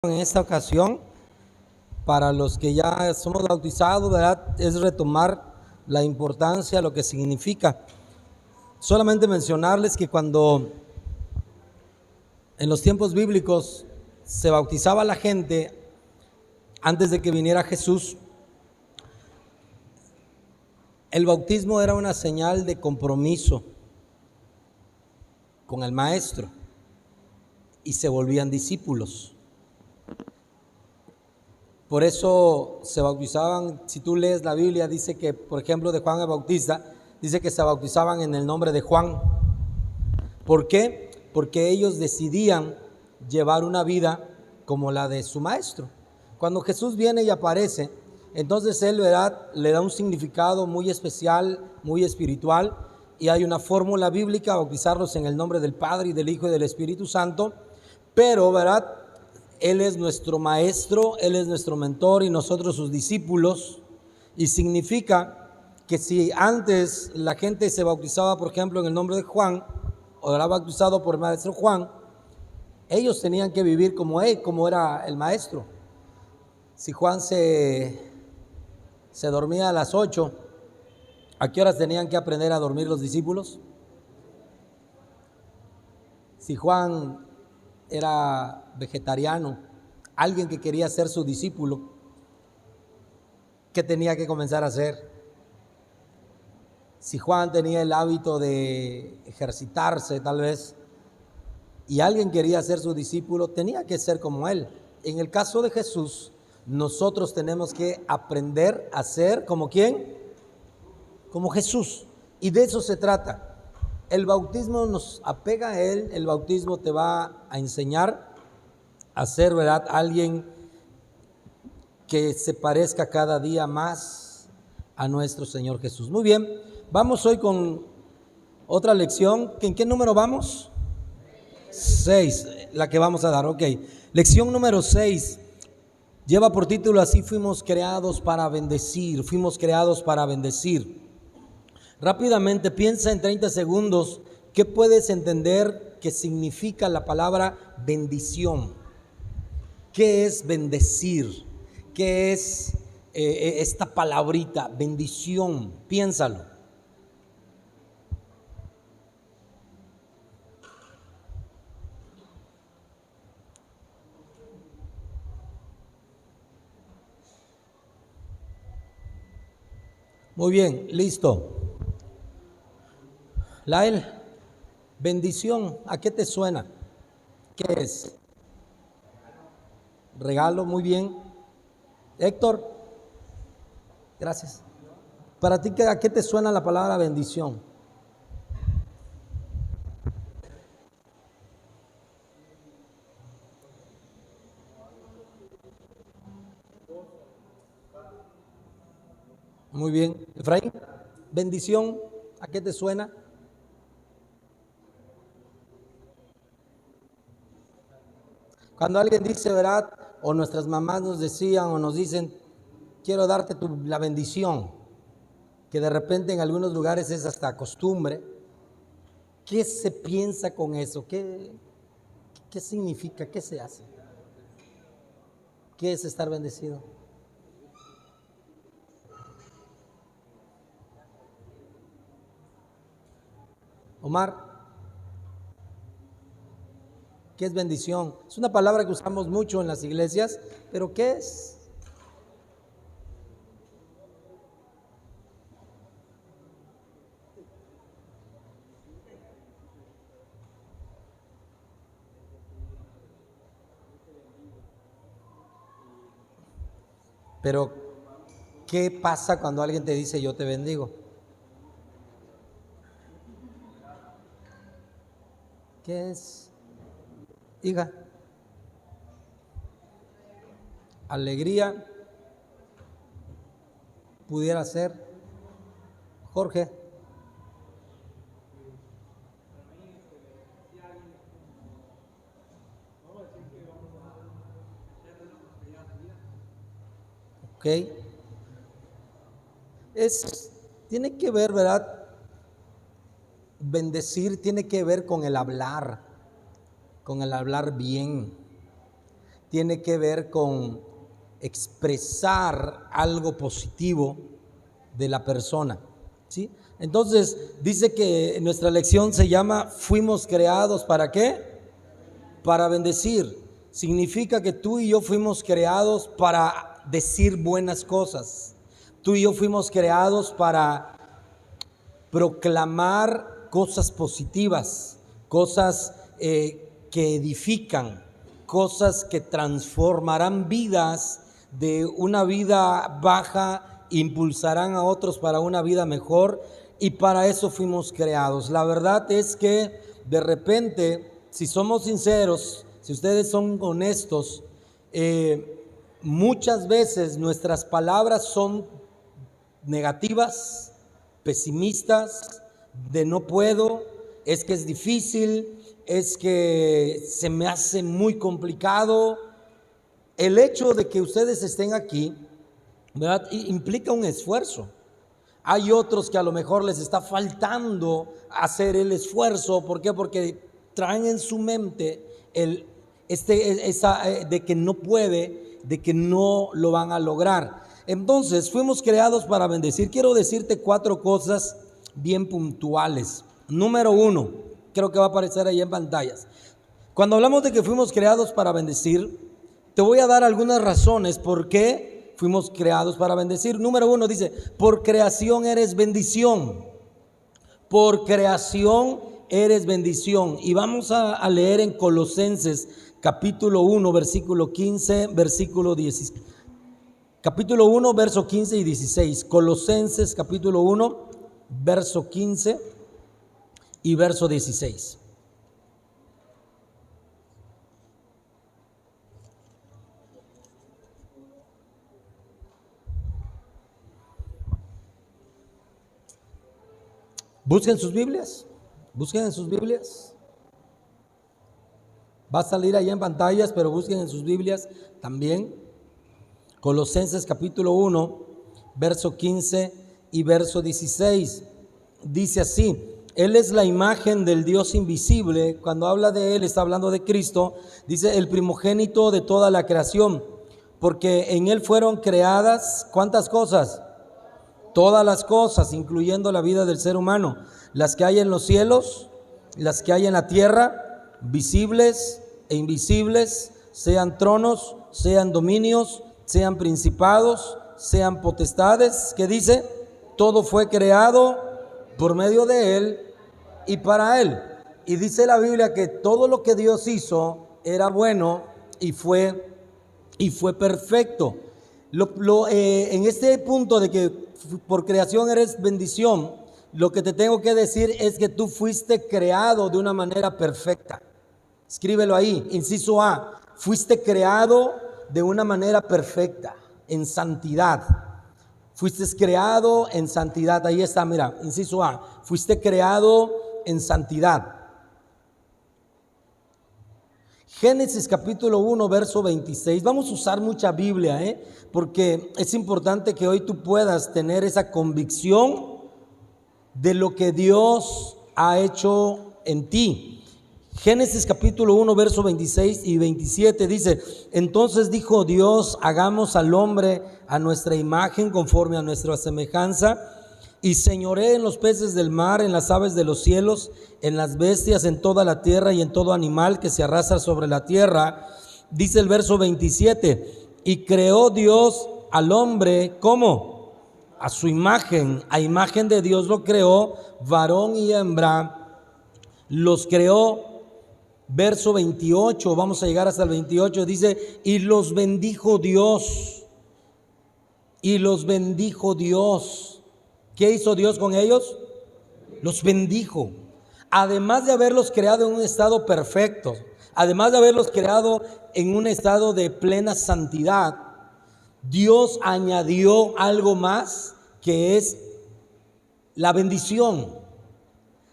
En esta ocasión, para los que ya somos bautizados, ¿verdad? Es retomar la importancia, lo que significa. Solamente mencionarles que cuando en los tiempos bíblicos se bautizaba la gente antes de que viniera Jesús, el bautismo era una señal de compromiso con el maestro y se volvían discípulos. Por eso se bautizaban. Si tú lees la Biblia, dice que, por ejemplo, de Juan el Bautista, dice que se bautizaban en el nombre de Juan. ¿Por qué? Porque ellos decidían llevar una vida como la de su maestro. Cuando Jesús viene y aparece, entonces Él, ¿verdad?, le da un significado muy especial, muy espiritual, y hay una fórmula bíblica: bautizarlos en el nombre del Padre y del Hijo y del Espíritu Santo. Pero, ¿verdad?, Él es nuestro maestro, Él es nuestro mentor y nosotros sus discípulos. Y significa que si antes la gente se bautizaba, por ejemplo, en el nombre de Juan, o era bautizado por el maestro Juan, ellos tenían que vivir como él, como era el maestro. Si Juan se dormía a las 8, ¿a qué horas tenían que aprender a dormir los discípulos? Si Juan era vegetariano, alguien que quería ser su discípulo, ¿qué tenía que comenzar a hacer? Si Juan tenía el hábito de ejercitarse, tal vez, y alguien quería ser su discípulo, tenía que ser como él. En el caso de Jesús, nosotros tenemos que aprender a ser como ¿quién? Como Jesús. Y de eso se trata. El bautismo nos apega a Él. El bautismo te va a enseñar a ser, ¿verdad?, alguien que se parezca cada día más a nuestro Señor Jesús. Muy bien, vamos hoy con otra lección. ¿En qué número vamos? 6, la que vamos a dar, ok. Lección número 6 lleva por título así: fuimos creados para bendecir, fuimos creados para bendecir. Rápidamente piensa en 30 segundos, ¿qué puedes entender que significa la palabra bendición? ¿Qué es bendecir? ¿Qué es esta palabrita, bendición? Piénsalo. Muy bien, listo. Lael, bendición, ¿a qué te suena? ¿Qué es? Regalo, muy bien. Héctor, gracias. Para ti, ¿a qué te suena la palabra bendición? Muy bien. Efraín, bendición, ¿a qué te suena? Cuando alguien dice, ¿verdad?, o nuestras mamás nos decían o nos dicen, quiero darte la bendición, que de repente en algunos lugares es hasta costumbre. ¿Qué se piensa con eso? ¿Qué significa? ¿Qué se hace? ¿Qué es estar bendecido? Omar, ¿qué es bendición? Es una palabra que usamos mucho en las iglesias, pero ¿qué es? Pero ¿qué pasa cuando alguien te dice yo te bendigo? ¿Qué es? Hija, alegría, pudiera ser. Jorge, ok. Tiene que ver, ¿verdad? Bendecir tiene que ver con el hablar bien. tiene que ver con expresar algo positivo de la persona, ¿sí? Entonces dice que nuestra lección se llama fuimos creados ¿para qué? Para bendecir. Significa que tú y yo fuimos creados para decir buenas cosas. Tú y yo fuimos creados para proclamar cosas positivas, cosas que edifican, cosas que transformarán vidas. De una vida baja impulsarán a otros para una vida mejor, y para eso fuimos creados. La verdad es que de repente, si somos sinceros, si ustedes son honestos, muchas veces nuestras palabras son negativas, pesimistas, de no puedo, es que es difícil, es que se me hace muy complicado. El hecho de que ustedes estén aquí, ¿verdad?, implica un esfuerzo. Hay otros que a lo mejor les está faltando hacer el esfuerzo. ¿Por qué? Porque traen en su mente de que no puede, de que no lo van a lograr. Entonces, fuimos creados para bendecir. Quiero decirte 4 cosas bien puntuales. Número 1, creo que va a aparecer ahí en pantallas. Cuando hablamos de que fuimos creados para bendecir, te voy a dar algunas razones por qué fuimos creados para bendecir. Número 1 dice, por creación eres bendición. Por creación eres bendición. Y vamos a leer en Colosenses capítulo 1, versículo 15, versículo 16. Capítulo 1, verso 15 y 16. Colosenses capítulo 1, verso 15 y verso 16. Busquen sus Biblias, busquen en sus Biblias. Va a salir ahí en pantallas, pero busquen en sus Biblias también. Colosenses capítulo 1, verso 15 y verso 16. Dice así: Él es la imagen del Dios invisible. Cuando habla de Él, está hablando de Cristo. Dice, el primogénito de toda la creación, porque en Él fueron creadas, ¿cuántas cosas? Todas las cosas, incluyendo la vida del ser humano, las que hay en los cielos, las que hay en la tierra, visibles e invisibles, sean tronos, sean dominios, sean principados, sean potestades. ¿Qué dice? Todo fue creado por medio de Él y para Él. Y dice la Biblia que todo lo que Dios hizo era bueno y fue perfecto. En este punto de que por creación eres bendición, lo que te tengo que decir es que tú fuiste creado de una manera perfecta. Escríbelo ahí, inciso A: fuiste creado de una manera perfecta, en santidad. Fuiste creado en santidad. Ahí está, mira, inciso A: fuiste creado en santidad. Génesis capítulo 1, verso 26. Vamos a usar mucha Biblia, porque es importante que hoy tú puedas tener esa convicción de lo que Dios ha hecho en ti. Génesis capítulo 1, verso 26 y 27 dice: entonces dijo Dios, hagamos al hombre a nuestra imagen, conforme a nuestra semejanza, y señoree en los peces del mar, en las aves de los cielos, en las bestias, en toda la tierra y en todo animal que se arrastra sobre la tierra. Dice el verso 27, y creó Dios al hombre, ¿cómo? A su imagen, a imagen de Dios lo creó, varón y hembra los creó. Verso 28, vamos a llegar hasta el 28, dice, y los bendijo Dios, y los bendijo Dios. ¿Qué hizo Dios con ellos? Los bendijo. Además de haberlos creado en un estado perfecto, además de haberlos creado en un estado de plena santidad, Dios añadió algo más, que es la bendición.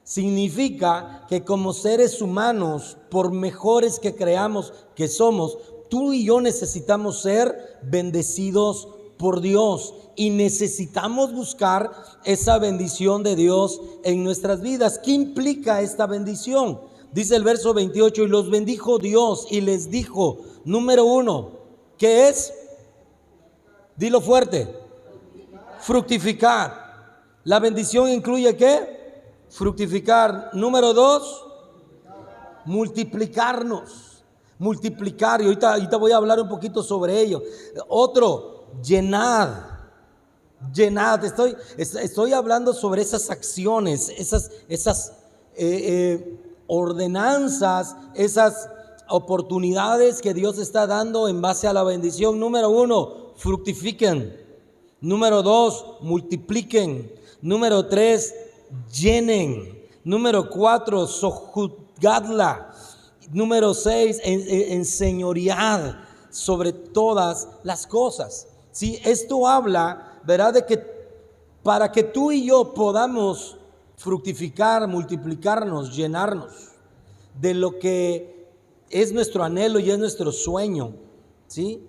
Significa que como seres humanos, por mejores que creamos que somos, tú y yo necesitamos ser bendecidos por Dios y necesitamos buscar esa bendición de Dios en nuestras vidas. ¿Qué implica esta bendición? dice el verso 28, y los bendijo Dios y les dijo, número 1, ¿qué es? Dilo fuerte. Fructificar. La bendición incluye ¿qué? Fructificar. Número 2, multiplicarnos. Multiplicar. Y ahorita voy a hablar un poquito sobre ello. Otro, llenad. Llenad. Estoy hablando sobre esas acciones, esas ordenanzas, esas oportunidades que Dios está dando en base a la bendición. Número 1, fructifiquen. Número 2, multipliquen. Número 3, llenen. Número 4, sojuzgadla. Número 6, enseñoread sobre todas las cosas. ¿Sí? Esto habla, ¿verdad?, de que para que tú y yo podamos fructificar, multiplicarnos, llenarnos de lo que es nuestro anhelo y es nuestro sueño, ¿sí?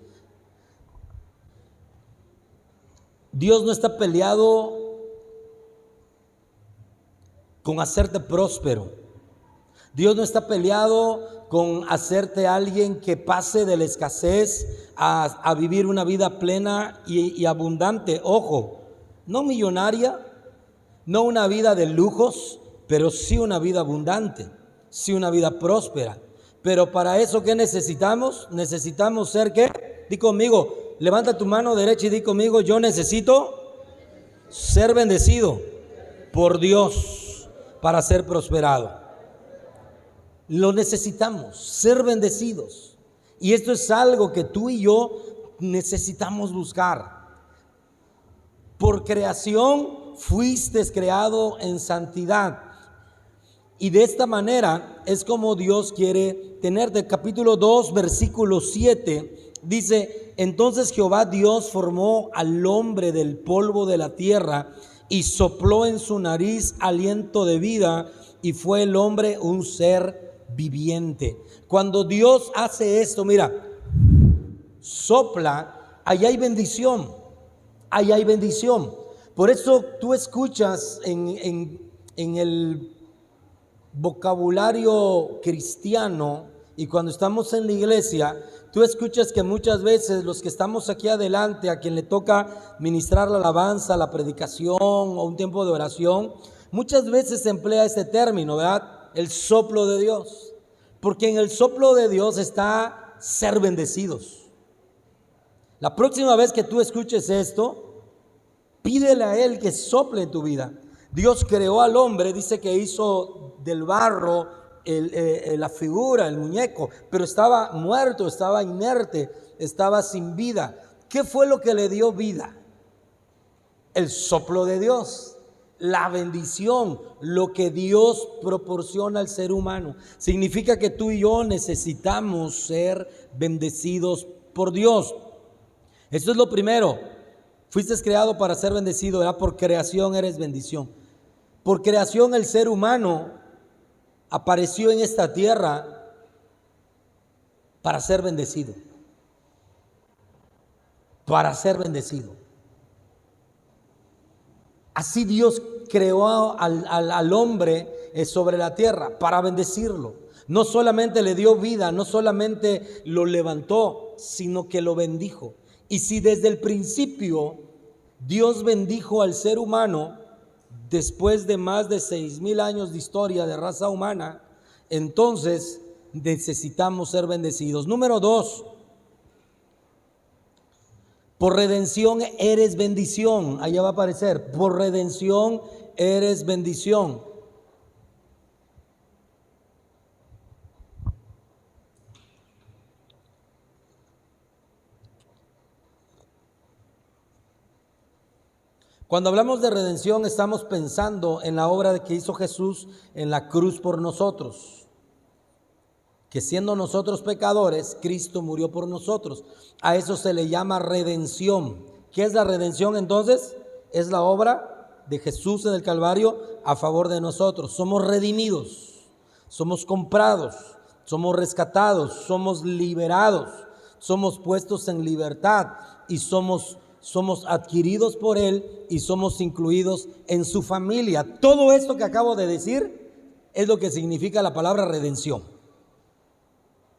Dios no está peleado con hacerte próspero. Dios no está peleado con hacerte alguien que pase de la escasez a vivir una vida plena y abundante. Ojo, no millonaria, no una vida de lujos, pero sí una vida abundante, sí una vida próspera. Pero para eso, ¿qué necesitamos? Necesitamos ser ¿qué? Di conmigo, levanta tu mano derecha y di conmigo, yo necesito ser bendecido por Dios para ser prosperado. Lo necesitamos, ser bendecidos. Y esto es algo que tú y yo necesitamos buscar. Por creación fuiste creado en santidad. Y de esta manera es como Dios quiere tenerte. Capítulo 2, versículo 7 dice: entonces Jehová Dios formó al hombre del polvo de la tierra y sopló en su nariz aliento de vida, y fue el hombre un ser viviente. Cuando Dios hace esto, mira, sopla, ahí hay bendición, ahí hay bendición. Por eso tú escuchas en el vocabulario cristiano, y cuando estamos en la iglesia, tú escuchas que muchas veces los que estamos aquí adelante, a quien le toca ministrar la alabanza, la predicación o un tiempo de oración, muchas veces se emplea este término, ¿verdad? El soplo de Dios, porque en el soplo de Dios está ser bendecidos. La próxima vez que tú escuches esto, pídele a Él que sople en tu vida. Dios creó al hombre, dice que hizo del barro la figura, el muñeco, pero estaba muerto, estaba inerte, estaba sin vida. ¿Qué fue lo que le dio vida? El soplo de Dios, la bendición, lo que Dios proporciona al ser humano. Significa que tú y yo necesitamos ser bendecidos por Dios. Esto es lo primero. Fuiste creado para ser bendecido, ¿verdad? Por creación eres bendición. Por creación el ser humano apareció en esta tierra para ser bendecido. Para ser bendecido. Así Dios creó al hombre sobre la tierra para bendecirlo. No solamente le dio vida, no solamente lo levantó, sino que lo bendijo. Y si desde el principio Dios bendijo al ser humano, después de más de 6,000 años de historia de raza humana, entonces necesitamos ser bendecidos. Número 2, por redención eres bendición. Allá va a aparecer, por redención eres bendición. Cuando hablamos de redención, estamos pensando en la obra que hizo Jesús en la cruz por nosotros. Que siendo nosotros pecadores, Cristo murió por nosotros. A eso se le llama redención. ¿Qué es la redención entonces? Es la obra de Jesús en el Calvario a favor de nosotros. Somos redimidos, somos comprados, somos rescatados, somos liberados, somos puestos en libertad y somos adquiridos por Él y somos incluidos en su familia. Todo esto que acabo de decir es lo que significa la palabra redención.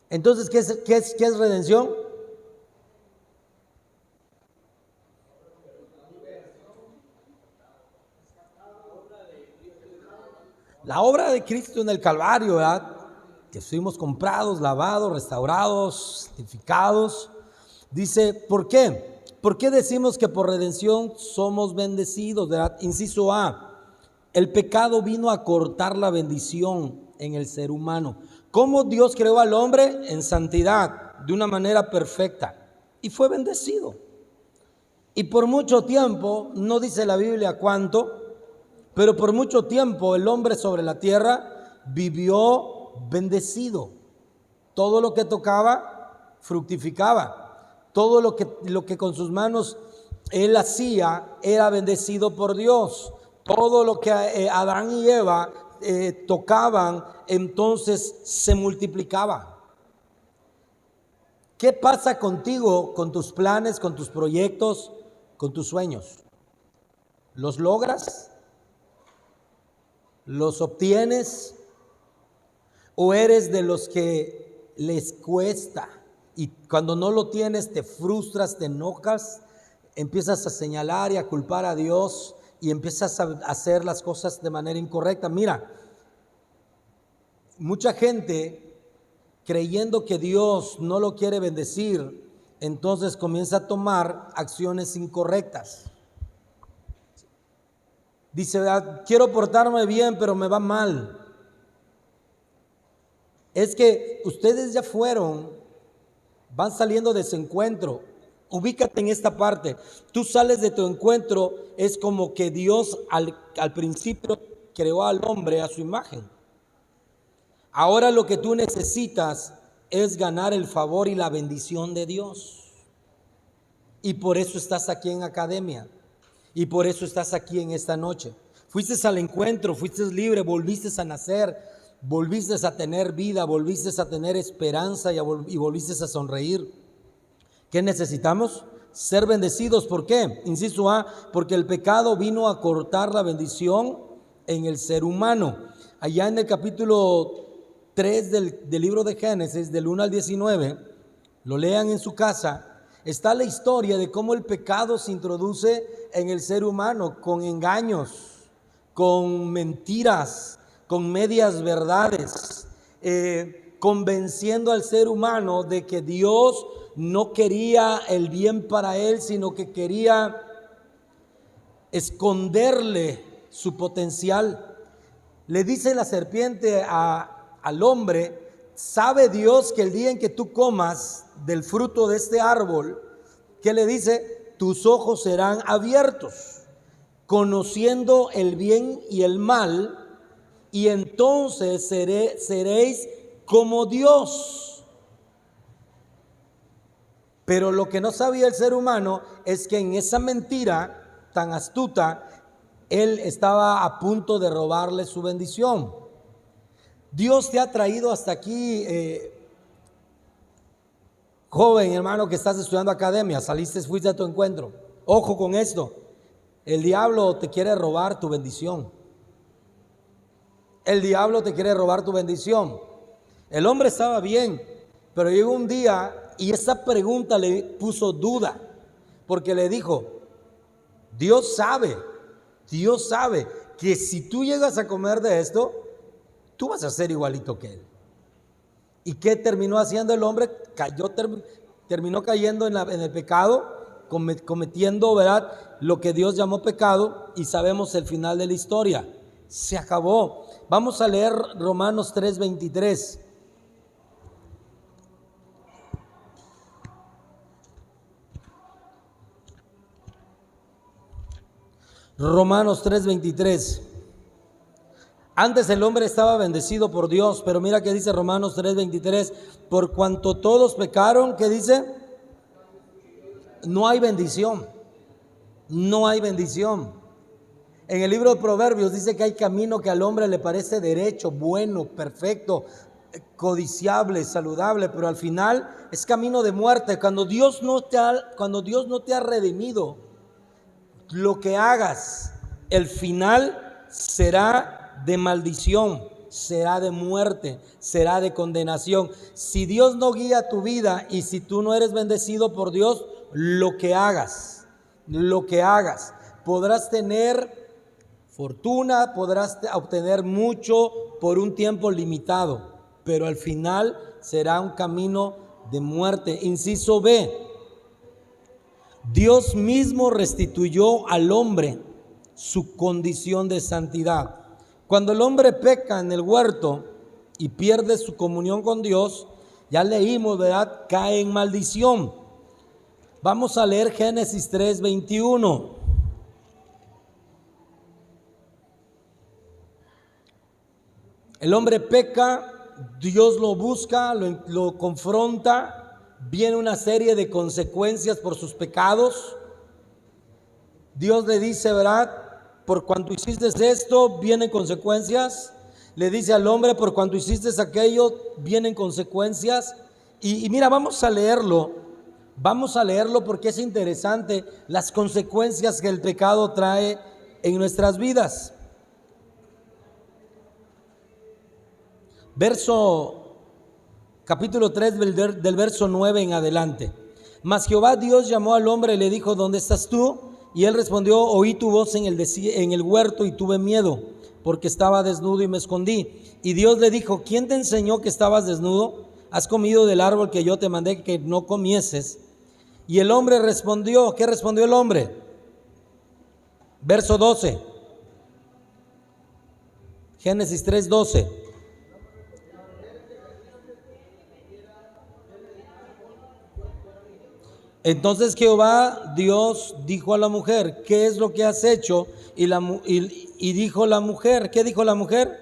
Entonces, ¿qué es redención? La obra de Cristo en el Calvario, ¿verdad? Que fuimos comprados, lavados, restaurados, santificados. Dice, ¿por qué? ¿Por qué decimos que por redención somos bendecidos? ¿Verdad? Inciso A, el pecado vino a cortar la bendición en el ser humano. ¿Cómo Dios creó al hombre? En santidad, de una manera perfecta, y fue bendecido. Y por mucho tiempo, no dice la Biblia cuánto, pero por mucho tiempo el hombre sobre la tierra vivió bendecido. Todo lo que tocaba fructificaba. Todo lo que con sus manos él hacía era bendecido por Dios. Todo lo que Adán y Eva tocaban, entonces se multiplicaba. ¿Qué pasa contigo, con tus planes, con tus proyectos, con tus sueños? ¿Los logras? ¿Los obtienes? ¿O eres de los que les cuesta? Y cuando no lo tienes te frustras, te enojas, empiezas a señalar y a culpar a Dios y empiezas a hacer las cosas de manera incorrecta. Mira, mucha gente creyendo que Dios no lo quiere bendecir, entonces comienza a tomar acciones incorrectas. Dice, quiero portarme bien, pero me va mal. Es que ustedes ya van saliendo de ese encuentro. Ubícate en esta parte. Tú sales de tu encuentro, es como que Dios al principio creó al hombre a su imagen. Ahora lo que tú necesitas es ganar el favor y la bendición de Dios. Y por eso estás aquí en Academia. Y por eso estás aquí en esta noche. Fuiste al encuentro, fuiste libre, volviste a nacer, volviste a tener vida, volviste a tener esperanza y volviste a sonreír. ¿Qué necesitamos? Ser bendecidos. ¿Por qué? Inciso A, porque el pecado vino a cortar la bendición en el ser humano. Allá en el capítulo 3 del libro de Génesis, del 1 al 19, lo lean en su casa. Está la historia de cómo el pecado se introduce en el ser humano con engaños, con mentiras, con medias verdades, convenciendo al ser humano de que Dios no quería el bien para él, sino que quería esconderle su potencial. Le dice la serpiente al hombre, ¿sabe Dios que el día en que tú comas del fruto de este árbol, ¿qué le dice? Tus ojos serán abiertos, conociendo el bien y el mal, y entonces seréis como Dios. Pero lo que no sabía el ser humano es que en esa mentira tan astuta, él estaba a punto de robarle su bendición. Dios te ha traído hasta aquí, joven hermano que estás estudiando academia, fuiste a tu encuentro. Ojo con esto, el diablo te quiere robar tu bendición. El diablo te quiere robar tu bendición. El hombre estaba bien, pero llegó un día y esa pregunta le puso duda, porque le dijo, Dios sabe que si tú llegas a comer de esto, tú vas a ser igualito que él. ¿Y qué terminó haciendo el hombre? Terminó cayendo en el pecado, cometiendo, ¿verdad?, lo que Dios llamó pecado, y sabemos el final de la historia. Se acabó. Vamos a leer Romanos 3:23. Romanos 3:23. Antes el hombre estaba bendecido por Dios, pero mira que dice Romanos 3:23, por cuanto todos pecaron, ¿qué dice? No hay bendición, no hay bendición. En el libro de Proverbios dice que hay camino que al hombre le parece derecho, bueno, perfecto, codiciable, saludable, pero al final es camino de muerte. Cuando Dios no te ha redimido, lo que hagas, el final será de maldición. será de muerte, será de condenación. Si Dios no guía tu vida y si tú no eres bendecido por Dios, lo que hagas, podrás tener fortuna, podrás obtener mucho por un tiempo limitado, pero al final será un camino de muerte. Inciso B, Dios mismo restituyó al hombre su condición de santidad. Cuando el hombre peca en el huerto y pierde su comunión con Dios, ya leímos, ¿verdad? Cae en maldición. Vamos a leer Génesis 3:21. El hombre peca, Dios lo busca, lo confronta, viene una serie de consecuencias por sus pecados. Dios le dice, ¿verdad? Por cuanto hiciste esto, vienen consecuencias. Le dice al hombre, por cuanto hiciste aquello, vienen consecuencias. Y mira, vamos a leerlo porque es interesante las consecuencias que el pecado trae en nuestras vidas. Capítulo 3 del verso 9 en adelante. Mas Jehová Dios llamó al hombre y le dijo, ¿dónde estás tú? Y él respondió, oí tu voz en el huerto y tuve miedo, porque estaba desnudo y me escondí. Y Dios le dijo, ¿quién te enseñó que estabas desnudo? ¿Has comido del árbol que yo te mandé que no comieses? Y el hombre respondió, ¿qué respondió el hombre? Verso 12. Génesis 3:12. Entonces Jehová Dios dijo a la mujer, ¿qué es lo que has hecho? Y dijo la mujer, ¿qué dijo la mujer?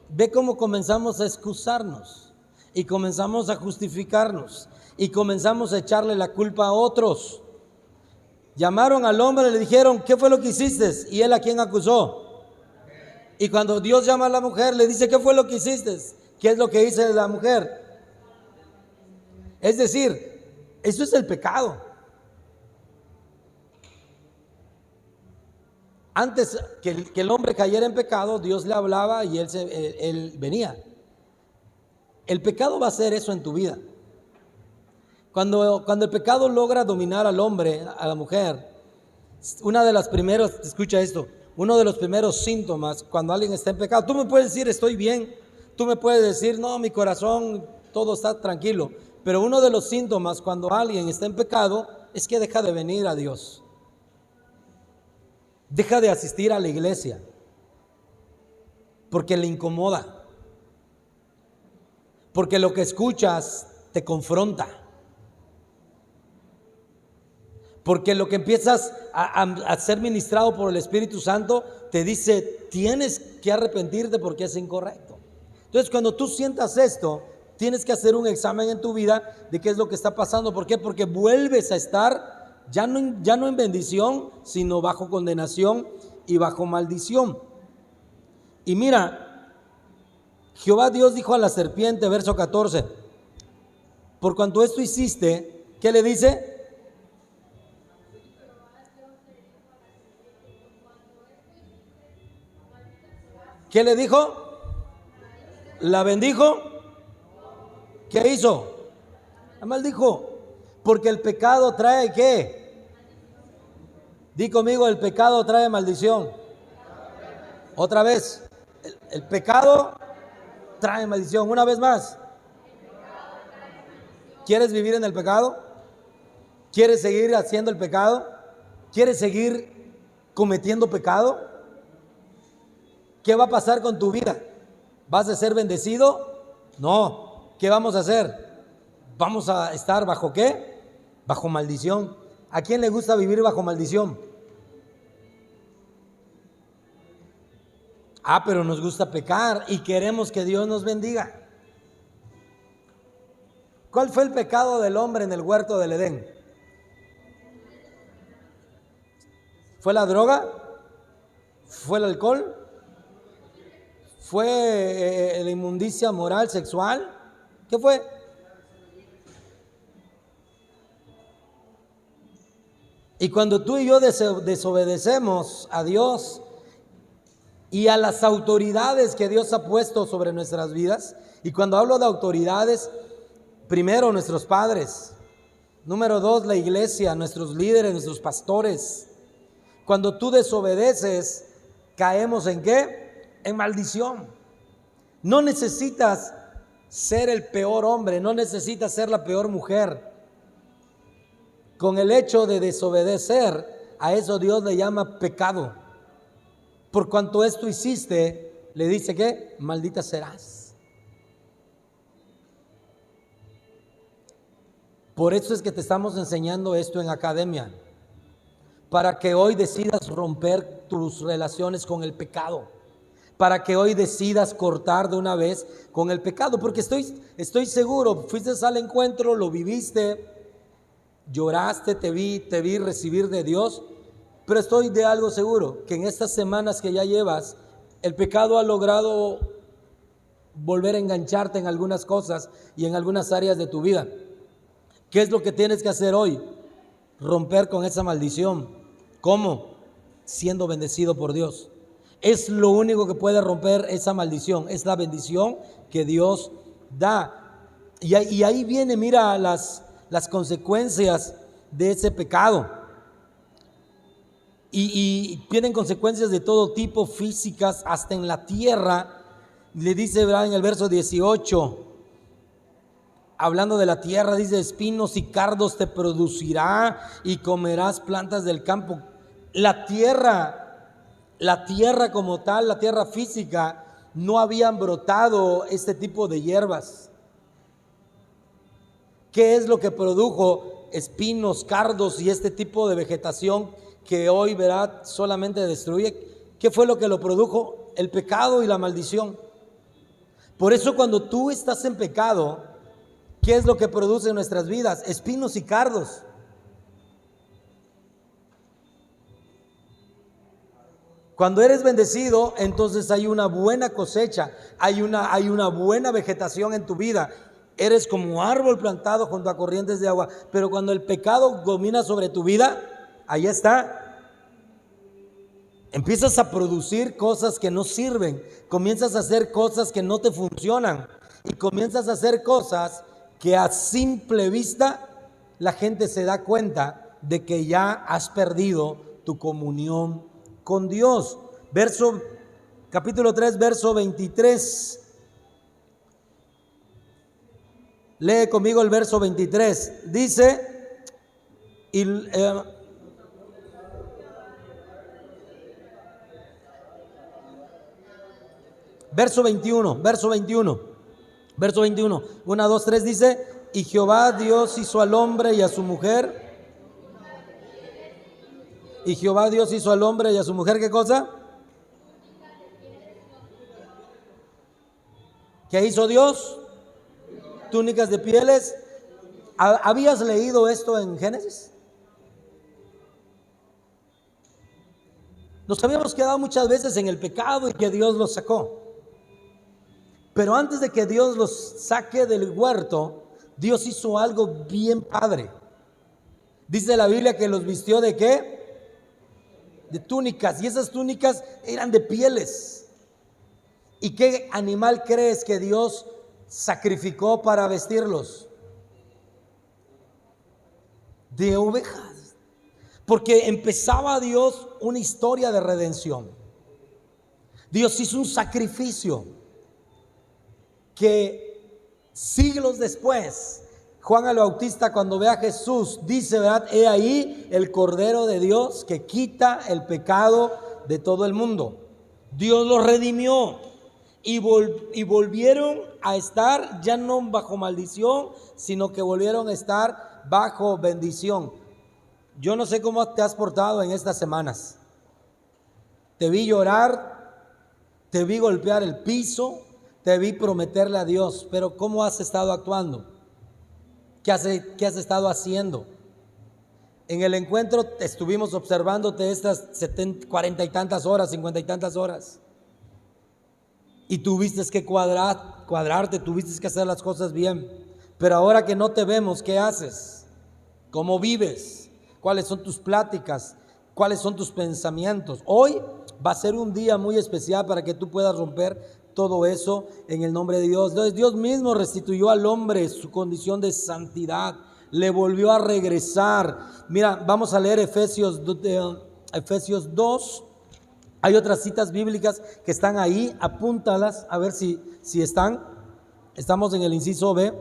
Ve cómo comenzamos a excusarnos y comenzamos a justificarnos y comenzamos a echarle la culpa a otros. Llamaron al hombre y le dijeron, ¿qué fue lo que hiciste? Y él, ¿a quién acusó? Y cuando Dios llama a la mujer, le dice, ¿qué fue lo que hiciste? ¿Qué es lo que hizo la mujer? Es decir, eso es el pecado. Antes que el hombre cayera en pecado, Dios le hablaba y él venía. El pecado va a hacer eso en tu vida. Cuando el pecado logra dominar al hombre, a la mujer, uno de los primeros síntomas cuando alguien está en pecado, tú me puedes decir estoy bien, tú me puedes decir no, mi corazón, todo está tranquilo. Pero uno de los síntomas cuando alguien está en pecado es que deja de venir a Dios. Deja de asistir a la iglesia porque le incomoda. Porque lo que escuchas te confronta. Porque lo que empiezas a ser ministrado por el Espíritu Santo te dice, tienes que arrepentirte porque es incorrecto. Entonces cuando tú sientas esto, tienes que hacer un examen en tu vida de qué es lo que está pasando. ¿Por qué? Porque vuelves a estar ya no en bendición, sino bajo condenación y bajo maldición. Y mira, Jehová Dios dijo a la serpiente, verso 14, por cuanto esto hiciste, ¿qué le dice? ¿Qué le dijo? ¿La bendijo? ¿Qué hizo? La maldijo. Porque el pecado trae ¿qué? Di conmigo, el pecado trae maldición. Otra vez, el pecado trae maldición. Una vez más. ¿Quieres vivir en el pecado? ¿Quieres seguir haciendo el pecado? ¿Quieres seguir cometiendo pecado? ¿Qué va a pasar con tu vida? ¿Vas a ser bendecido? No. ¿Qué vamos a hacer? Vamos a estar bajo ¿qué? Bajo maldición. ¿A quién le gusta vivir bajo maldición? Pero nos gusta pecar y queremos que Dios nos bendiga. ¿Cuál fue el pecado del hombre en el huerto del Edén? ¿Fue la droga? ¿Fue el alcohol? ¿Fue la inmundicia moral, sexual? ¿Qué fue? Y cuando tú y yo desobedecemos a Dios y a las autoridades que Dios ha puesto sobre nuestras vidas. Y cuando hablo de autoridades, primero nuestros padres, número 2 la iglesia, nuestros líderes, nuestros pastores. Cuando tú desobedeces, caemos ¿en qué? En maldición. No necesitas ser el peor hombre, no necesitas ser la peor mujer. Con el hecho de desobedecer, a eso Dios le llama pecado. Por cuanto esto hiciste, le dice que maldita serás. Por eso es que te estamos enseñando esto en academia, para que hoy decidas romper tus relaciones con el pecado, para que hoy decidas cortar de una vez con el pecado, porque estoy seguro, fuiste al encuentro, lo viviste, lloraste, te vi recibir de Dios, pero estoy de algo seguro, que en estas semanas que ya llevas, el pecado ha logrado volver a engancharte en algunas cosas y en algunas áreas de tu vida. ¿Qué es lo que tienes que hacer hoy? Romper con esa maldición. ¿Cómo? Siendo bendecido por Dios. Es lo único que puede romper esa maldición, es la bendición que Dios da. Y ahí viene, mira, las consecuencias de ese pecado. Y tienen consecuencias de todo tipo, físicas, hasta en la tierra. Le dice, ¿verdad?, en el verso 18, hablando de la tierra, dice: espinos y cardos te producirá y comerás plantas del campo. La tierra como tal, la tierra física, no habían brotado este tipo de hierbas. ¿Qué es lo que produjo espinos, cardos y este tipo de vegetación que hoy, verá, solamente destruye? ¿Qué fue lo que lo produjo? El pecado y la maldición. Por eso cuando tú estás en pecado, ¿qué es lo que produce en nuestras vidas? Espinos y cardos. Cuando eres bendecido, entonces hay una buena cosecha, hay una buena vegetación en tu vida. Eres como árbol plantado junto a corrientes de agua. Pero cuando el pecado domina sobre tu vida, ahí está. Empiezas a producir cosas que no sirven, comienzas a hacer cosas que no te funcionan y comienzas a hacer cosas que a simple vista la gente se da cuenta de que ya has perdido tu comunión con Dios. Capítulo 3, verso 23. Lee conmigo el verso 23. Dice, verso 21, 1, 2, 3 dice: y Jehová Dios hizo al hombre y a su mujer. Y Jehová Dios hizo al hombre y a su mujer, ¿qué cosa? ¿Qué hizo Dios? Túnicas de pieles. ¿Habías leído esto en Génesis? Nos habíamos quedado muchas veces en el pecado y que Dios los sacó. Pero antes de que Dios los saque del huerto, Dios hizo algo bien padre. Dice la Biblia que los vistió ¿de qué? De túnicas. Y esas túnicas eran de pieles. ¿Y qué animal crees que Dios sacrificó para vestirlos? De ovejas. Porque empezaba Dios una historia de redención. Dios hizo un sacrificio que siglos después, Juan el Bautista, cuando ve a Jesús, dice, ¿verdad?, he ahí el Cordero de Dios que quita el pecado de todo el mundo. Dios los redimió y volvieron a estar ya no bajo maldición, sino que volvieron a estar bajo bendición. Yo no sé cómo te has portado en estas semanas. Te vi llorar, te vi golpear el piso, te vi prometerle a Dios, pero ¿cómo has estado actuando? ¿Qué has estado haciendo? En el encuentro estuvimos observándote estas 40 y tantas horas, 50 y tantas horas. Y tuviste que cuadrarte, tuviste que hacer las cosas bien. Pero ahora que no te vemos, ¿qué haces? ¿Cómo vives? ¿Cuáles son tus pláticas? ¿Cuáles son tus pensamientos? Hoy Va a ser un día muy especial para que tú puedas romper todo eso en el nombre de Dios. Entonces Dios mismo restituyó al hombre su condición de santidad, le volvió a regresar. Mira, vamos a leer Efesios 2. Hay otras citas bíblicas que están ahí, apúntalas a ver si están. Estamos en el inciso B.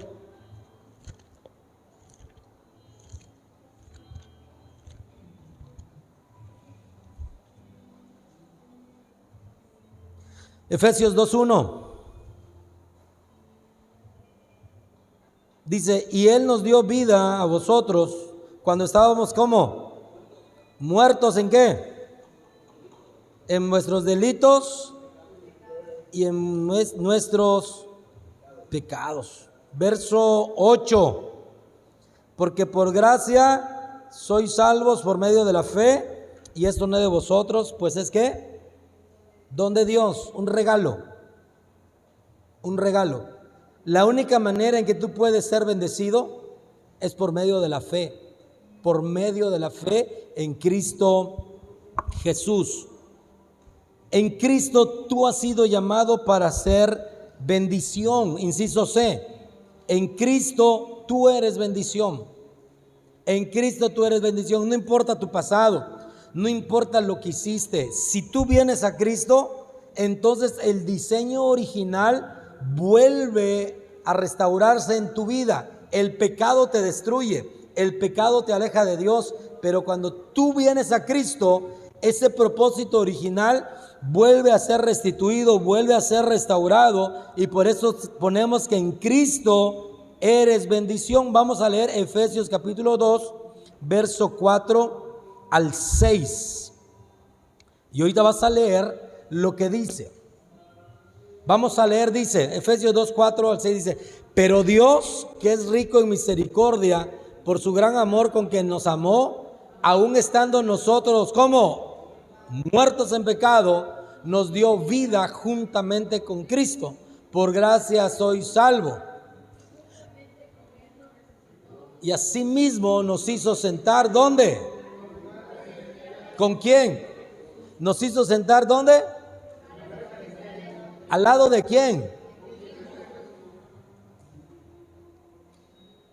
Efesios 2:1 dice: y Él nos dio vida a vosotros cuando estábamos ¿cómo? Muertos ¿en qué? En vuestros delitos y en nuestros pecados. Verso 8: porque por gracia sois salvos por medio de la fe, y esto no es de vosotros, pues es que don de Dios, un regalo. Un regalo. La única manera en que tú puedes ser bendecido es por medio de la fe. Por medio de la fe en Cristo Jesús. En Cristo tú has sido llamado para ser bendición. Inciso C. En Cristo tú eres bendición. En Cristo tú eres bendición. No importa tu pasado. No importa lo que hiciste, si tú vienes a Cristo, entonces el diseño original vuelve a restaurarse en tu vida. El pecado te destruye, el pecado te aleja de Dios, pero cuando tú vienes a Cristo, ese propósito original vuelve a ser restituido, vuelve a ser restaurado, y por eso ponemos que en Cristo eres bendición. Vamos a leer Efesios capítulo 2, verso 4 al 6. Y ahorita vas a leer lo que dice. Vamos a leer, dice, Efesios 2, 4 al 6 dice: pero Dios, que es rico en misericordia, por su gran amor con que nos amó, aun estando nosotros como muertos en pecado, nos dio vida juntamente con Cristo. Por gracia soy salvo. Y asimismo nos hizo sentar, ¿dónde? ¿Con quién? Nos hizo sentar ¿dónde? ¿Al lado de quién?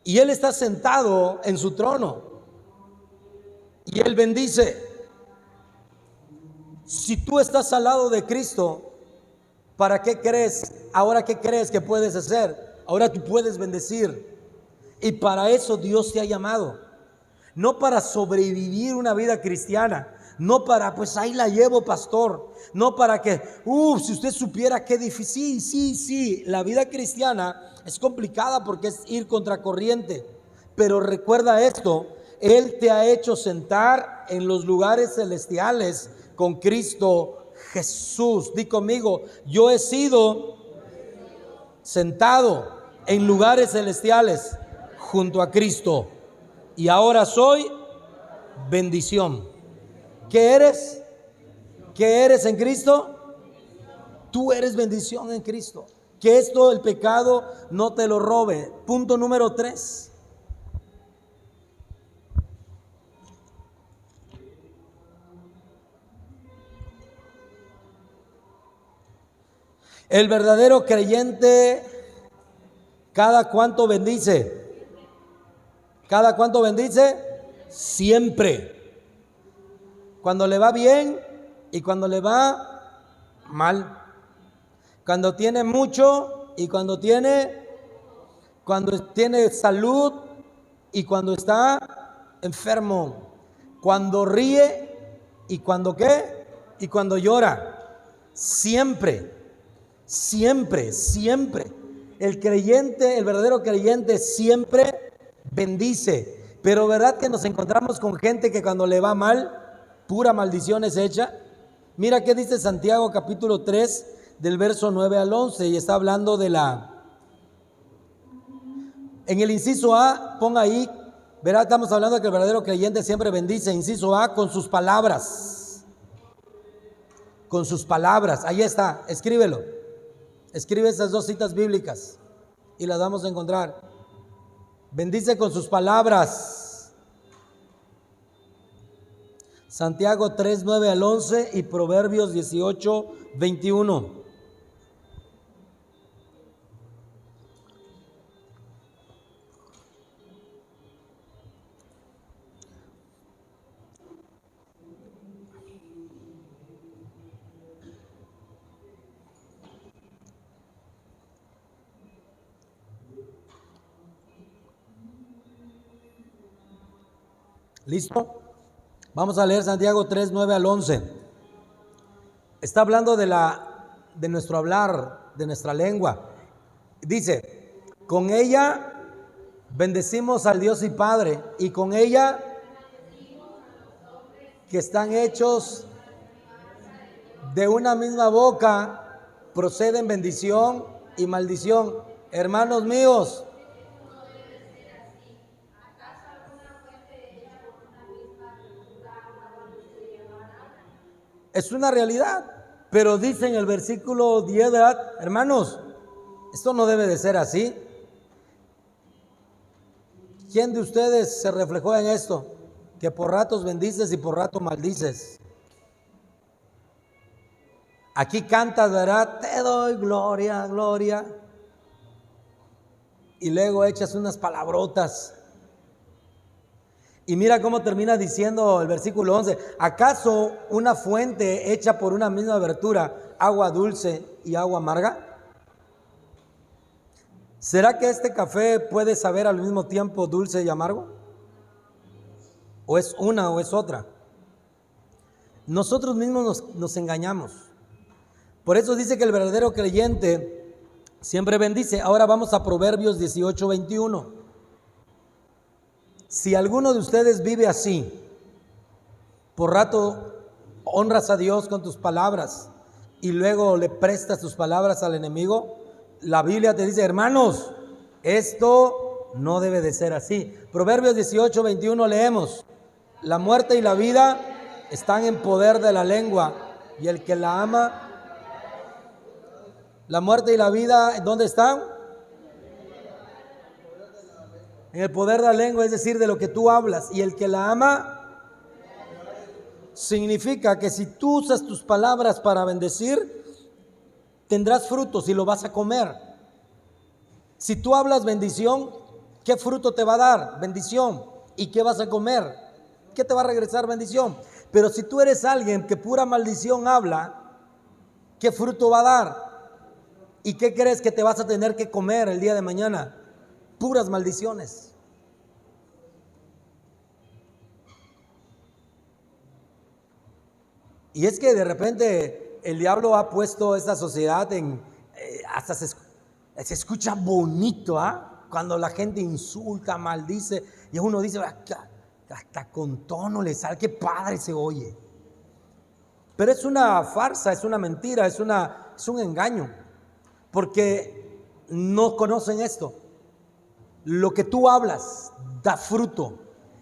Y Él está sentado en su trono. Y Él bendice. Si tú estás al lado de Cristo, ¿para qué crees? Ahora, ¿qué crees que puedes hacer? Ahora tú puedes bendecir. Y para eso Dios te ha llamado. No para sobrevivir una vida cristiana, no para, pues ahí la llevo, pastor. No para que, si usted supiera qué difícil. Sí, la vida cristiana es complicada porque es ir contracorriente. Pero recuerda esto: Él te ha hecho sentar en los lugares celestiales con Cristo Jesús. Di conmigo: yo he sido sentado en lugares celestiales junto a Cristo, y ahora soy bendición. ¿Qué eres? ¿Qué eres en Cristo? Tú eres bendición en Cristo. Que esto, el pecado, no te lo robe. Punto número 3. El verdadero creyente, ¿cada cuánto bendice? ¿Cada cuánto bendice? Siempre. Cuando le va bien y cuando le va mal. Cuando tiene mucho y cuando tiene salud y cuando está enfermo. Cuando ríe y cuando ¿qué? Y cuando llora. Siempre. El creyente, el verdadero creyente siempre bendice. Pero ¿verdad que nos encontramos con gente que cuando le va mal, pura maldición es hecha? Mira qué dice Santiago capítulo 3 del verso 9 al 11, y está hablando de en el inciso A, ponga ahí, verá, estamos hablando de que el verdadero creyente siempre bendice. Inciso A, con sus palabras. Con sus palabras, ahí está, escríbelo. Escribe esas dos citas bíblicas y las vamos a encontrar. Bendice con sus palabras. Santiago 3, 9 al 11 y Proverbios 18, 21. ¿Listo? Vamos a leer Santiago 3, 9 al 11. Está hablando de nuestro hablar, de nuestra lengua. Dice, con ella bendecimos al Dios y Padre, y con ella que están hechos de una misma boca, proceden bendición y maldición. Hermanos míos, es una realidad, pero dice en el versículo 10, ¿verdad? Hermanos, esto no debe de ser así. ¿Quién de ustedes se reflejó en esto? Que por ratos bendices y por rato maldices. Aquí cantas, ¿verdad? Te doy gloria, gloria. Y luego echas unas palabrotas. Y mira cómo termina diciendo el versículo 11. ¿Acaso una fuente hecha por una misma abertura, agua dulce y agua amarga? ¿Será que este café puede saber al mismo tiempo dulce y amargo? ¿O es una o es otra? Nosotros mismos nos engañamos. Por eso dice que el verdadero creyente siempre bendice. Ahora vamos a Proverbios 18, 21. Si alguno de ustedes vive así, por rato honras a Dios con tus palabras y luego le prestas tus palabras al enemigo, la Biblia te dice, hermanos, esto no debe de ser así. Proverbios 18, 21 leemos, la muerte y la vida están en poder de la lengua y el que la ama, la muerte y la vida, ¿dónde están? En el poder de la lengua, es decir, de lo que tú hablas. Y el que la ama, significa que si tú usas tus palabras para bendecir, tendrás frutos y lo vas a comer. Si tú hablas bendición, ¿qué fruto te va a dar? Bendición. ¿Y qué vas a comer? ¿Qué te va a regresar? Bendición. Pero si tú eres alguien que pura maldición habla, ¿qué fruto va a dar? ¿Y qué crees que te vas a tener que comer el día de mañana? Puras maldiciones. Y es que de repente el diablo ha puesto esta sociedad en hasta se escucha bonito, ¿ah? Cuando la gente insulta, maldice, y uno dice, hasta con tono le sale, qué padre se oye. Pero es una farsa, es una mentira, es un engaño, porque no conocen esto. Lo que tú hablas da fruto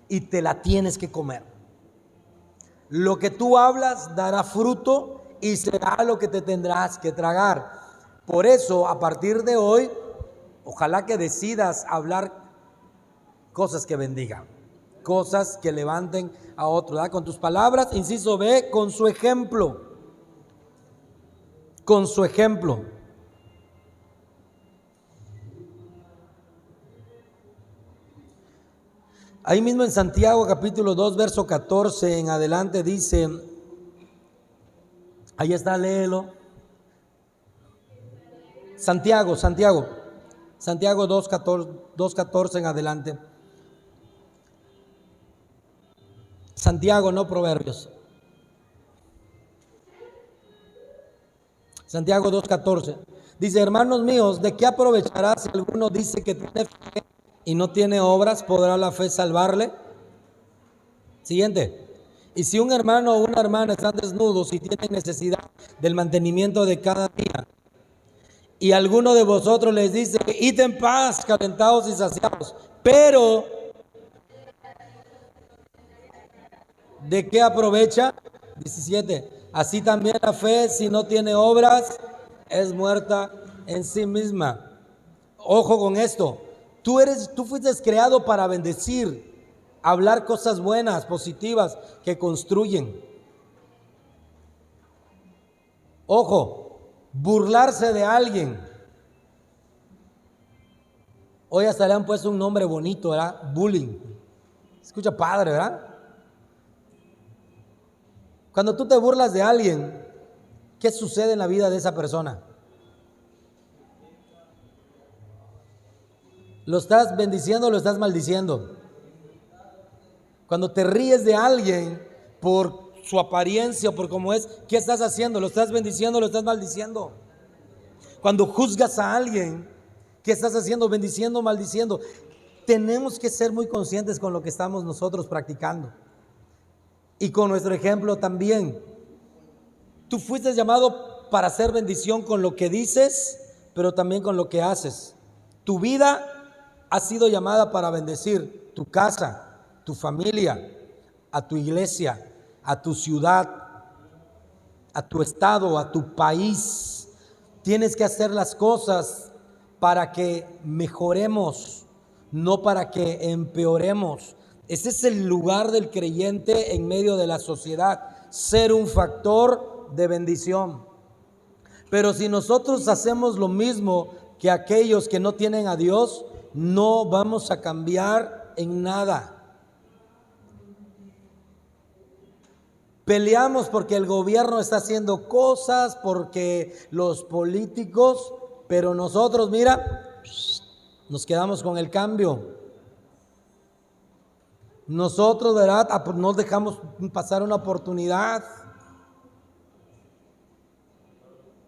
y te la tienes que comer. Lo que tú hablas dará fruto y será lo que te tendrás que tragar. Por eso, a partir de hoy, ojalá que decidas hablar cosas que bendigan, cosas que levanten a otros, ¿verdad? Con tus palabras, inciso B, con su ejemplo. Con su ejemplo. Ahí mismo en Santiago capítulo 2 verso 14 en adelante dice, ahí está, léelo. Santiago 2:14 en adelante. Santiago, no Proverbios. Santiago 2:14. Dice, hermanos míos, ¿de qué aprovechará si alguno dice que tiene fe y no tiene obras? ¿Podrá la fe salvarle? Siguiente. Y si un hermano o una hermana están desnudos y tienen necesidad del mantenimiento de cada día, y alguno de vosotros les dice, id en paz, calentados y saciados, pero ¿de qué aprovecha? 17. Así también la fe, si no tiene obras, es muerta en sí misma. Ojo con esto. Tú fuiste creado para bendecir. Hablar cosas buenas, positivas, que construyen. Ojo, burlarse de alguien. Hoy hasta le han puesto un nombre bonito, ¿verdad? Bullying. Escucha padre, ¿verdad? Cuando tú te burlas de alguien, ¿qué sucede en la vida de esa persona? ¿Lo estás bendiciendo o lo estás maldiciendo? Cuando te ríes de alguien por su apariencia o por cómo es, ¿qué estás haciendo? ¿Lo estás bendiciendo o lo estás maldiciendo? Cuando juzgas a alguien, ¿qué estás haciendo? ¿Bendiciendo o maldiciendo? Tenemos que ser muy conscientes con lo que estamos nosotros practicando. Y con nuestro ejemplo también. Tú fuiste llamado para hacer bendición con lo que dices, pero también con lo que haces. Tu vida ha sido llamada para bendecir tu casa, tu familia, a tu iglesia, a tu ciudad, a tu estado, a tu país. Tienes que hacer las cosas para que mejoremos, no para que empeoremos. Ese es el lugar del creyente en medio de la sociedad, ser un factor de bendición. Pero si nosotros hacemos lo mismo que aquellos que no tienen a Dios, no vamos a cambiar en nada. Peleamos porque el gobierno está haciendo cosas, porque los políticos, pero nosotros, mira, nos quedamos con el cambio. Nosotros, ¿verdad? No dejamos pasar una oportunidad.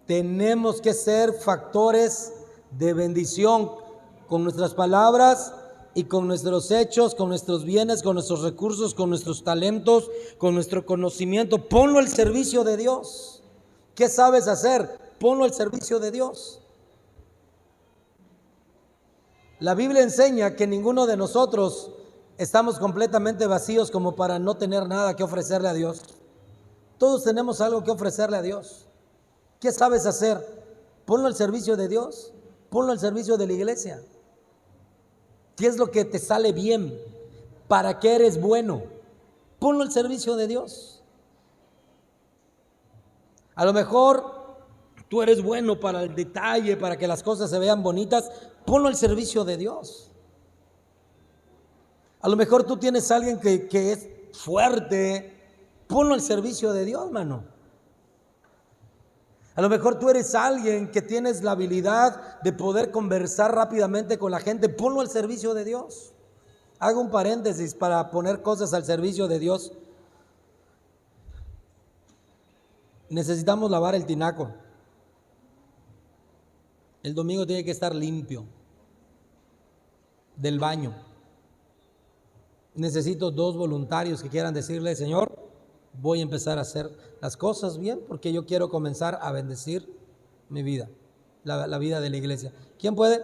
Tenemos que ser factores de bendición con nuestras palabras y con nuestros hechos, con nuestros bienes, con nuestros recursos, con nuestros talentos, con nuestro conocimiento. Ponlo al servicio de Dios. ¿Qué sabes hacer? Ponlo al servicio de Dios. La Biblia enseña que ninguno de nosotros estamos completamente vacíos como para no tener nada que ofrecerle a Dios. Todos tenemos algo que ofrecerle a Dios. ¿Qué sabes hacer? Ponlo al servicio de Dios. Ponlo al servicio de la iglesia. ¿Qué es lo que te sale bien? ¿Para qué eres bueno? Ponlo al servicio de Dios. A lo mejor tú eres bueno para el detalle, para que las cosas se vean bonitas. Ponlo al servicio de Dios. A lo mejor tú tienes a alguien que es fuerte. Ponlo al servicio de Dios, mano. A lo mejor tú eres alguien que tienes la habilidad de poder conversar rápidamente con la gente. Ponlo al servicio de Dios. Hago un paréntesis para poner cosas al servicio de Dios. Necesitamos lavar el tinaco. El domingo tiene que estar limpio del baño. Necesito 2 voluntarios que quieran decirle: Señor, voy a empezar a hacer las cosas bien porque yo quiero comenzar a bendecir mi vida, la vida de la iglesia. ¿Quién puede?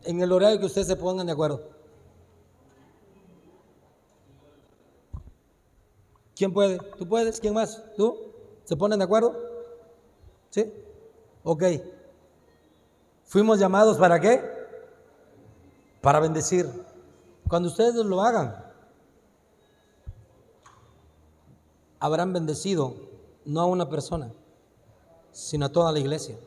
En el horario que ustedes se pongan de acuerdo. ¿Quién puede? ¿Tú puedes? ¿Quién más? ¿Tú? ¿Se ponen de acuerdo? ¿Sí? Ok. ¿Fuimos llamados para qué? Para bendecir. Cuando ustedes lo hagan, habrán bendecido no a una persona, sino a toda la iglesia.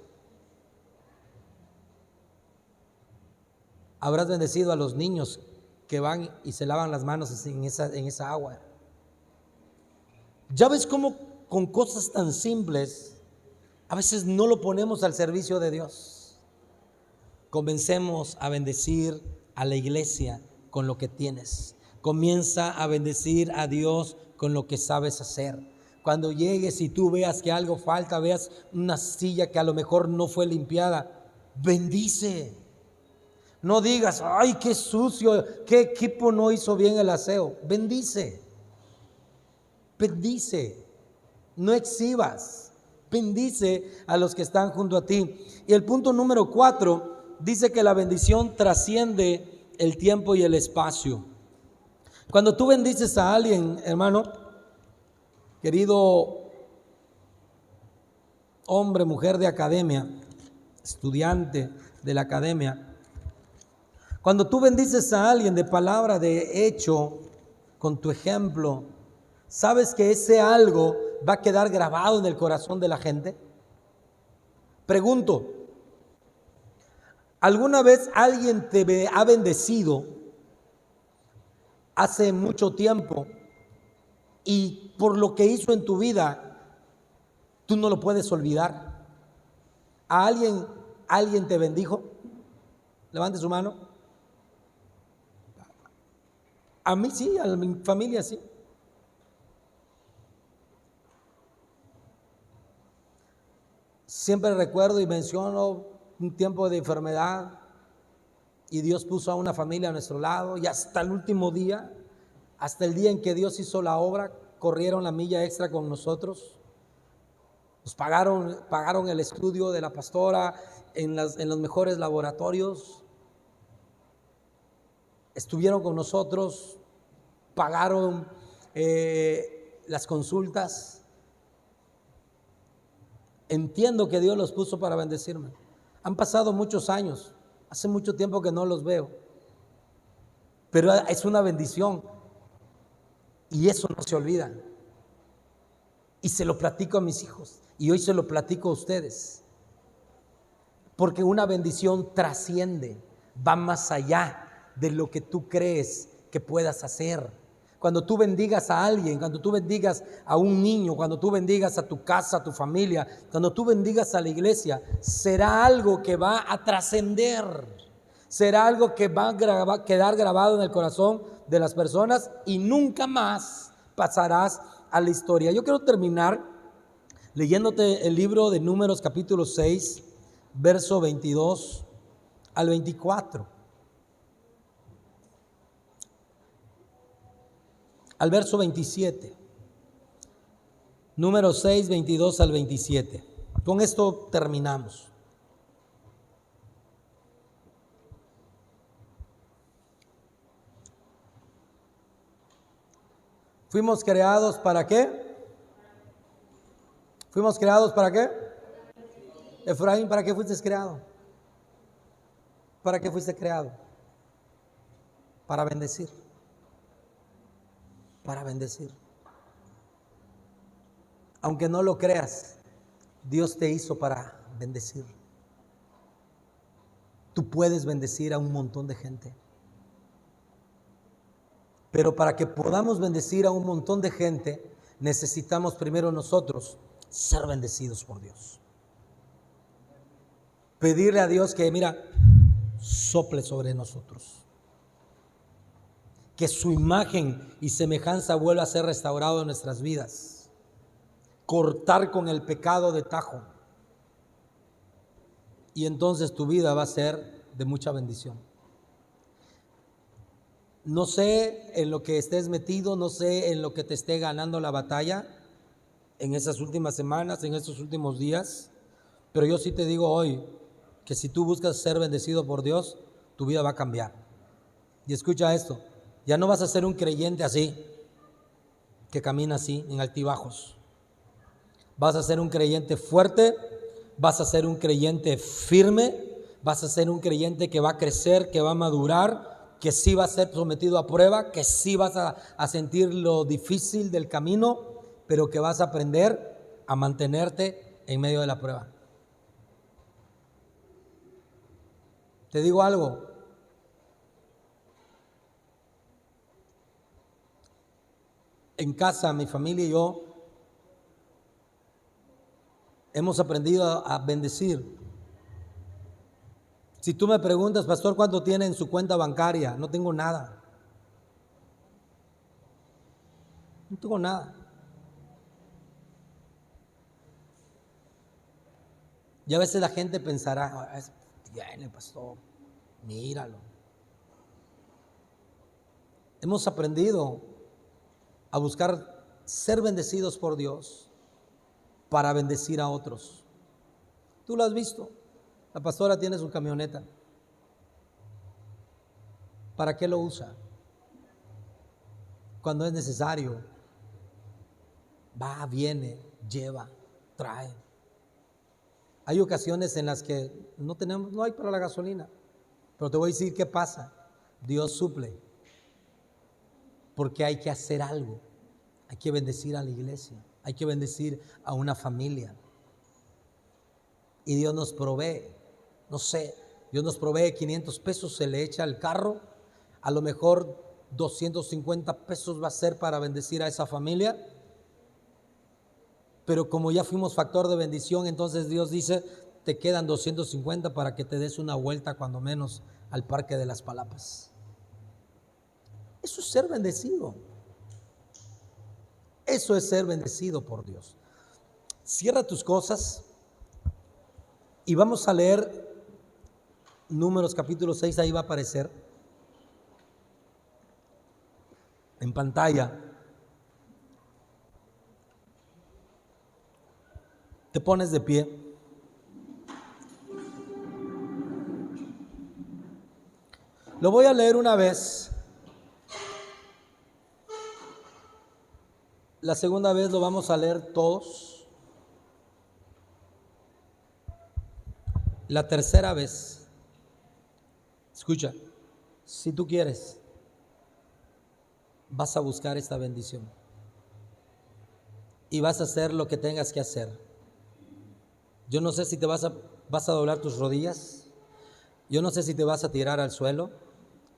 Habrás bendecido a los niños que van y se lavan las manos en esa agua. Ya ves cómo con cosas tan simples a veces no lo ponemos al servicio de Dios. Comencemos a bendecir a la iglesia con lo que tienes. Comienza a bendecir a Dios con lo que sabes hacer. Cuando llegues y tú veas que algo falta, veas una silla que a lo mejor no fue limpiada, bendice. No digas: ay, qué sucio, qué equipo no hizo bien el aseo. Bendice. Bendice. No exhibas. Bendice a los que están junto a ti. Y el punto número 4 dice que la bendición trasciende el tiempo y el espacio. Cuando tú bendices a alguien, hermano, querido hombre, mujer de academia, estudiante de la academia, Cuando tú bendices a alguien de palabra, de hecho, con tu ejemplo, ¿sabes que ese algo va a quedar grabado en el corazón de la gente? Pregunto, ¿alguna vez alguien te ha bendecido hace mucho tiempo y por lo que hizo en tu vida, tú no lo puedes olvidar? ¿A alguien te bendijo? Levante su mano. A mí sí, a mi familia sí. Siempre recuerdo y menciono un tiempo de enfermedad y Dios puso a una familia a nuestro lado y hasta el último día, hasta el día en que Dios hizo la obra, corrieron la milla extra con nosotros. Nos pagaron el estudio de la pastora en los mejores laboratorios. Estuvieron con nosotros, pagaron las consultas. Entiendo que Dios los puso para bendecirme. Han pasado muchos años, hace mucho tiempo que no los veo, pero es una bendición y eso no se olvida. Y se lo platico a mis hijos y hoy se lo platico a ustedes, porque una bendición trasciende, va más allá de lo que tú crees que puedas hacer. Cuando tú bendigas a alguien, cuando tú bendigas a un niño, cuando tú bendigas a tu casa, a tu familia, cuando tú bendigas a la iglesia, será algo que va a trascender, será algo que va a quedar grabado en el corazón de las personas y nunca más pasarás a la historia. Yo quiero terminar leyéndote el libro de Números capítulo 6, verso 22 al 24. Al verso 27. Número 6, 22 al 27. Con esto terminamos. Fuimos creados ¿para qué? Fuimos creados ¿para qué? Efraín, ¿para qué fuiste creado? ¿Para qué fuiste creado? Para bendecir. Para bendecir. Aunque no lo creas, Dios te hizo para bendecir. Tú puedes bendecir a un montón de gente. Pero para que podamos bendecir a un montón de gente, necesitamos primero nosotros ser bendecidos por Dios. Pedirle a Dios que, mira, sople sobre nosotros. Que su imagen y semejanza vuelva a ser restaurado en nuestras vidas. Cortar con el pecado de tajo. Y entonces tu vida va a ser de mucha bendición. No sé en lo que estés metido, no sé en lo que te esté ganando la batalla en esas últimas semanas, en estos últimos días, pero yo sí te digo hoy que si tú buscas ser bendecido por Dios, tu vida va a cambiar. Y escucha esto, ya no vas a ser un creyente así, que camina así en altibajos. Vas a ser un creyente fuerte, vas a ser un creyente firme, vas a ser un creyente que va a crecer, que va a madurar, que sí va a ser sometido a prueba, que sí vas a sentir lo difícil del camino, pero que vas a aprender a mantenerte en medio de la prueba. Te digo algo, en casa mi familia y yo hemos aprendido a bendecir. Si tú me preguntas, pastor, ¿cuánto tiene en su cuenta bancaria? No tengo nada. No tengo nada. Y a veces la gente pensará, tiene, pastor, míralo. Hemos aprendido a buscar ser bendecidos por Dios para bendecir a otros. Tú lo has visto. La pastora tiene su camioneta. ¿Para qué lo usa? Cuando es necesario. Va, viene, lleva, trae. Hay ocasiones en las que no hay para la gasolina, Pero te voy a decir qué pasa. Dios suple. Porque hay que hacer algo. Hay que bendecir a la iglesia. Hay que bendecir a una familia. Y Dios nos provee. No sé, Dios nos provee 500 pesos, se le echa al carro. A lo mejor 250 pesos va a ser para bendecir a esa familia. Pero como ya fuimos factor de bendición, entonces Dios dice, te quedan 250 para que te des una vuelta cuando menos al Parque de las Palapas. Eso es ser bendecido. Eso es ser bendecido por Dios. Cierra tus cosas y vamos a leer Números capítulo 6, ahí va a aparecer en pantalla. Te pones de pie. Lo voy a leer una vez. La segunda vez lo vamos a leer todos. La tercera vez, escucha, si tú quieres, vas a buscar esta bendición y vas a hacer lo que tengas que hacer. Yo no sé si te vas a doblar tus rodillas. Yo no sé si te vas a tirar al suelo.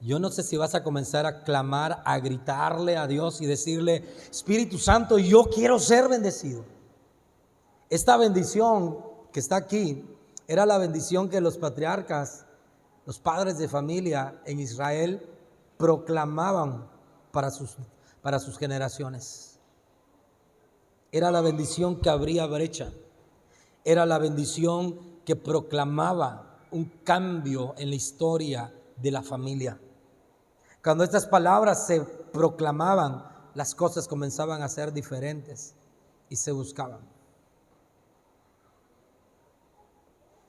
Yo no sé si vas a comenzar a clamar, a gritarle a Dios y decirle, Espíritu Santo, yo quiero ser bendecido. Esta bendición que está aquí era la bendición que los patriarcas, los padres de familia en Israel proclamaban para sus generaciones. Era la bendición que abría brecha. Era la bendición que proclamaba un cambio en la historia de la familia. Cuando estas palabras se proclamaban, las cosas comenzaban a ser diferentes y se buscaban.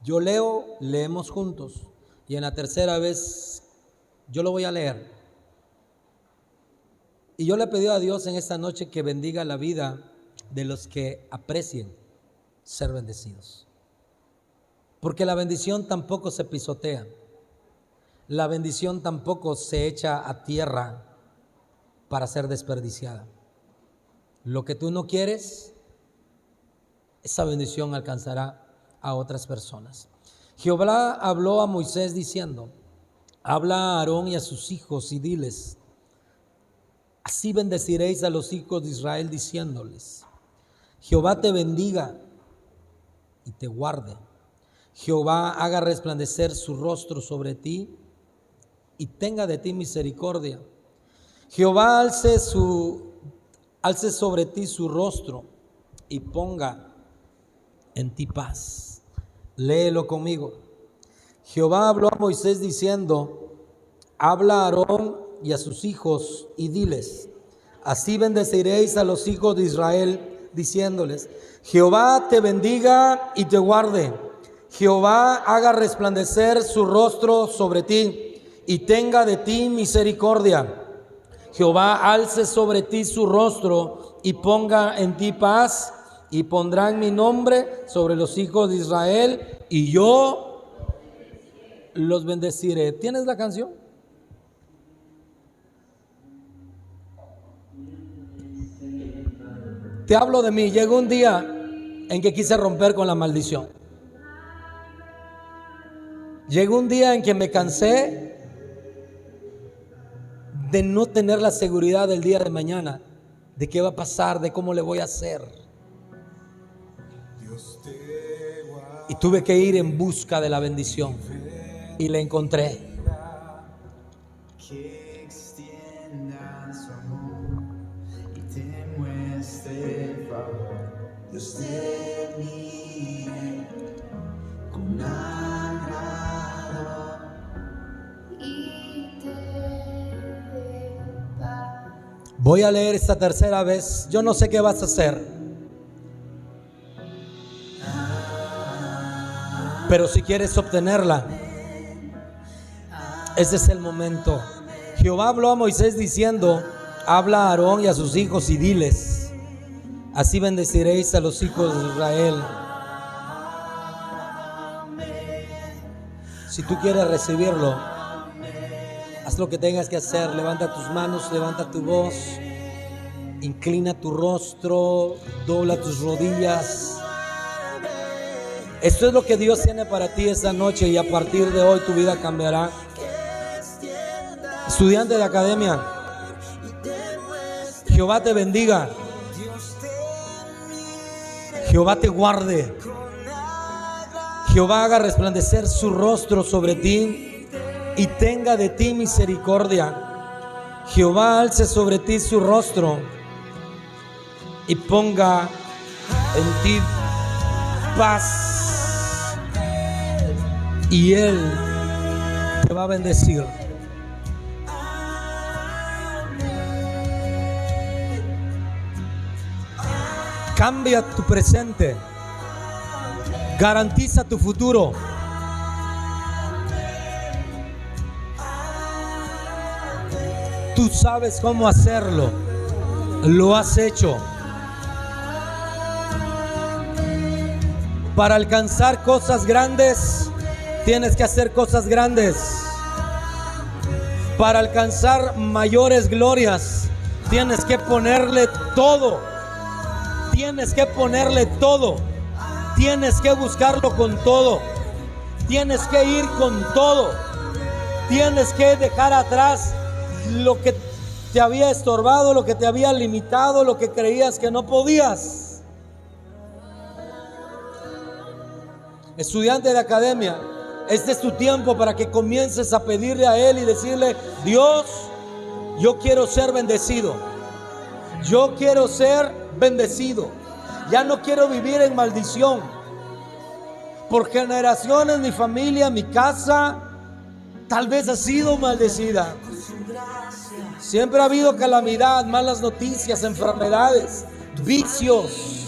Yo leo, leemos juntos y en la tercera vez yo lo voy a leer. Y yo le pedí a Dios en esta noche que bendiga la vida de los que aprecien ser bendecidos. Porque la bendición tampoco se pisotea. La bendición tampoco se echa a tierra para ser desperdiciada. Lo que tú no quieres, esa bendición alcanzará a otras personas. Jehová habló a Moisés diciendo, habla a Aarón y a sus hijos y diles, así bendeciréis a los hijos de Israel diciéndoles, Jehová te bendiga y te guarde. Jehová haga resplandecer su rostro sobre ti y tenga de ti misericordia. Jehová alce sobre ti su rostro y ponga en ti paz. Léelo conmigo. Jehová habló a Moisés diciendo, habla a Aarón y a sus hijos y diles, así bendeciréis a los hijos de Israel diciéndoles, Jehová te bendiga y te guarde. Jehová haga resplandecer su rostro sobre ti y tenga de ti misericordia. Jehová alce sobre ti su rostro y ponga en ti paz, y pondrán mi nombre sobre los hijos de Israel y yo los bendeciré. ¿Tienes la canción? Te hablo de mí. Llegó un día en que quise romper con la maldición. Llegó un día en que me cansé de no tener la seguridad del día de mañana, de qué va a pasar, de cómo le voy a hacer. Y tuve que ir en busca de la bendición y la encontré. Que extienda su amor y te muestre favor. Dios te mire con agrado y te dé paz. Voy a leer esta tercera vez. Yo no sé qué vas a hacer, pero si quieres obtenerla, ese es el momento. Jehová habló a Moisés diciendo, habla a Aarón y a sus hijos y diles, así bendeciréis a los hijos de Israel. Si tú quieres recibirlo, Haz lo que tengas que hacer. Levanta tus manos, levanta tu voz, inclina tu rostro, dobla tus rodillas. Esto es lo que Dios tiene para ti esta noche, y a partir de hoy tu vida cambiará. Estudiante de academia, Jehová te bendiga, Jehová te guarde, Jehová haga resplandecer su rostro sobre ti y tenga de ti misericordia. Jehová alce sobre ti su rostro y ponga en ti paz, y Él te va a bendecir. Cambia tu presente, garantiza tu futuro. Tú sabes cómo hacerlo, lo has hecho. Para alcanzar cosas grandes, tienes que hacer cosas grandes. Para alcanzar mayores glorias, tienes que ponerle todo. Tienes que ponerle todo. Tienes que buscarlo con todo. Tienes que ir con todo. Tienes que dejar atrás lo que te había estorbado, lo que te había limitado, lo que creías que no podías. Estudiante de academia, este es tu tiempo para que comiences a pedirle a Él y decirle: Dios, yo quiero ser bendecido. Yo quiero ser bendecido. Ya no quiero vivir en maldición. Por generaciones mi familia, mi casa tal vez ha sido maldecida. Siempre ha habido calamidad, malas noticias, enfermedades, vicios.